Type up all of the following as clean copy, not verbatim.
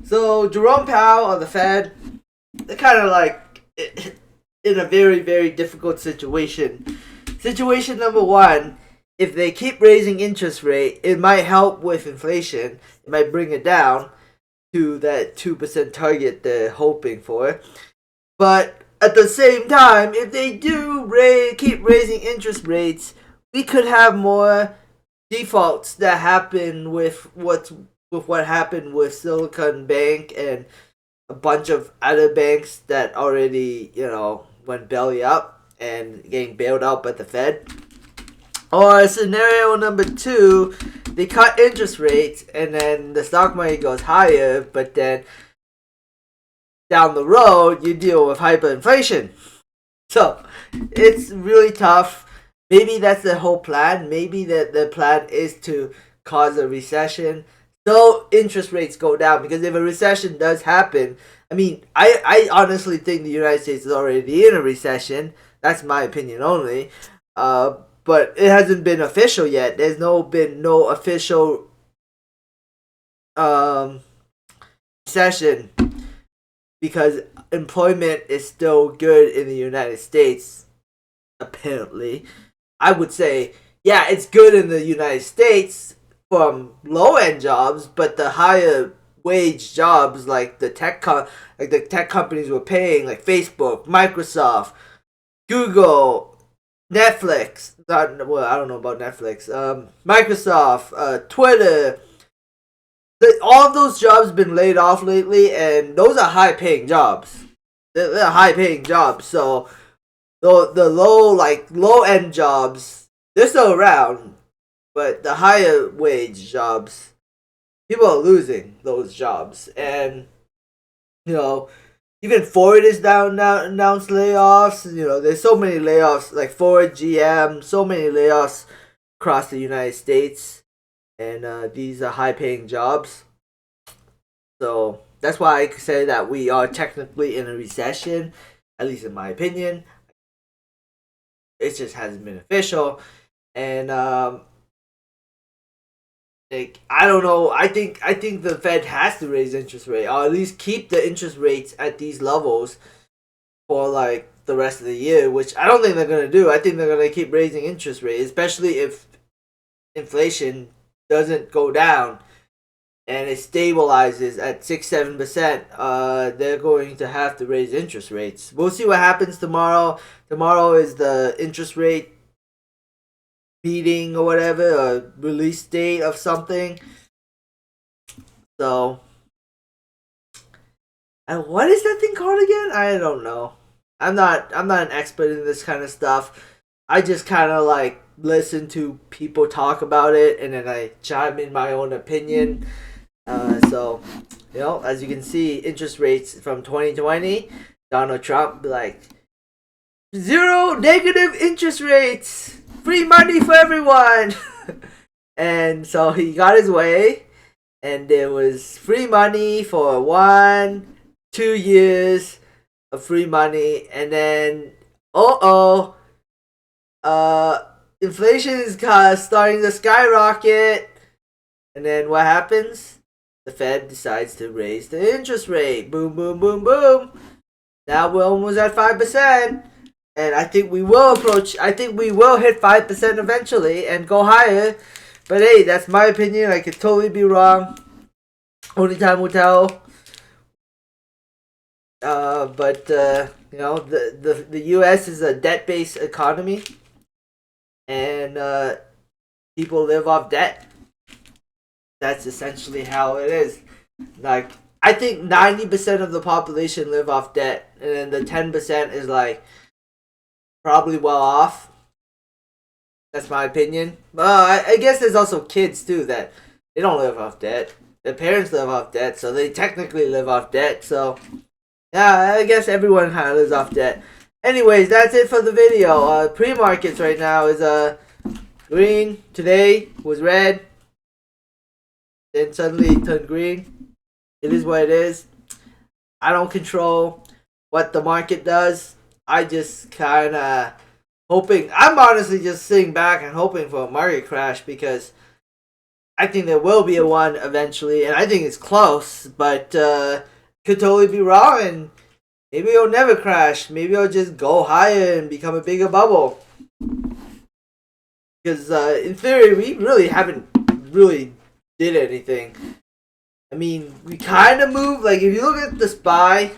So Jerome Powell of the Fed, they're kind of like in a very, very difficult situation. Situation number one, if they keep raising interest rate, it might help with inflation. It might bring it down to that 2% target they're hoping for. But at the same time, if they do keep raising interest rates, we could have more defaults that happen with what happened with Silicon Bank and a bunch of other banks that already went belly up and getting bailed out by the Fed. Or scenario number two, they cut interest rates and then the stock market goes higher, but then down the road you deal with hyperinflation. So it's really tough. Maybe that's the whole plan. Maybe the plan is to cause a recession so interest rates go down, because if a recession does happen, I honestly think the United States is already in a recession. That's my opinion only. But it hasn't been official yet. There's been no official recession, because employment is still good in the United States, apparently. I would say, yeah, it's good in the United States from low-end jobs, but the higher wage jobs, like the tech companies were paying, like Facebook, Microsoft, Google, Netflix. I don't know about Netflix. Microsoft, Twitter. All of those jobs have been laid off lately, and those are high-paying jobs. They're high-paying jobs. So the low-end jobs, they're still around, but the higher wage jobs, people are losing those jobs. And even Ford is now announced layoffs. There's so many layoffs, like Ford, GM, so many layoffs across the United States, and these are high-paying jobs. So that's why I could say that we are technically in a recession, at least in my opinion. It just hasn't been official, and I don't know. I think the Fed has to raise interest rate, or at least keep the interest rates at these levels for like the rest of the year, which I don't think they're gonna do. I think they're gonna keep raising interest rate, especially if inflation doesn't go down and it stabilizes at 6-7%. They're going to have to raise interest rates. We'll see what happens tomorrow. Tomorrow is the interest rate meeting or whatever, a release date of something. So, and what is that thing called again? I don't know. I'm not an expert in this kind of stuff. I just kind of like listen to people talk about it, and then I chime in my own opinion. So, as you can see, interest rates from 2020, Donald Trump be like, zero negative interest rates, free money for everyone. And so he got his way, and there was free money for 1-2 years of free money, and then inflation is starting to skyrocket. And then what happens? The Fed decides to raise the interest rate. Boom, boom, boom, boom. Now we're almost at 5%. And I think we will hit 5% eventually and go higher. But hey, that's my opinion. I could totally be wrong. Only time will tell. The U.S. is a debt-based economy. And people live off debt. That's essentially how it is. Like, I think 90% of the population live off debt, and then the 10% is like probably well off. That's my opinion. I guess there's also kids too that they don't live off debt. Their parents live off debt, so they technically live off debt. So yeah, I guess everyone kind of lives off debt. Anyways, that's it for the video. Pre-markets right now is green. Today was red. Then suddenly it turned green. It is what it is. I don't control what the market does. I just kind of hoping. I'm honestly just sitting back and hoping for a market crash, because I think there will be a one eventually, and I think it's close, but could totally be wrong, and maybe it'll never crash. Maybe it'll just go higher and become a bigger bubble. Because in theory, we really haven't really did anything. I mean, we kind of moved. Like if you look at the SPY,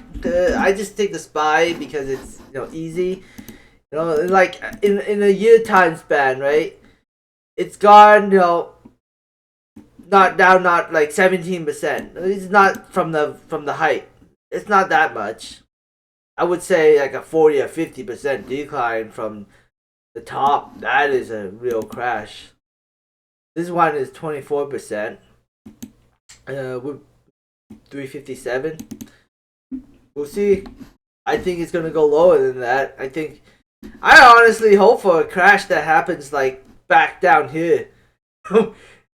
I just take the SPY because it's easy. Like in a year time span, right? It's gone. Not down, not like 17%. It's not from the height. It's not that much. I would say like a 40 or 50% decline from the top. That is a real crash. This one is 24%. With 357. We'll see. I think it's gonna go lower than that. I honestly hope for a crash that happens like back down here.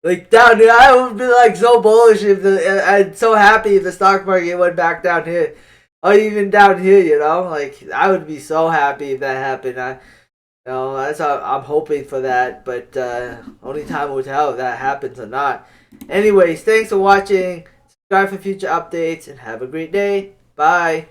Like down here, I would be like so bullish if I'm so happy if the stock market went back down here, or even down here. Like I would be so happy if that happened. That's how I'm hoping for that, but only time will tell if that happens or not. Anyways, thanks for watching. Subscribe for future updates and have a great day. Bye.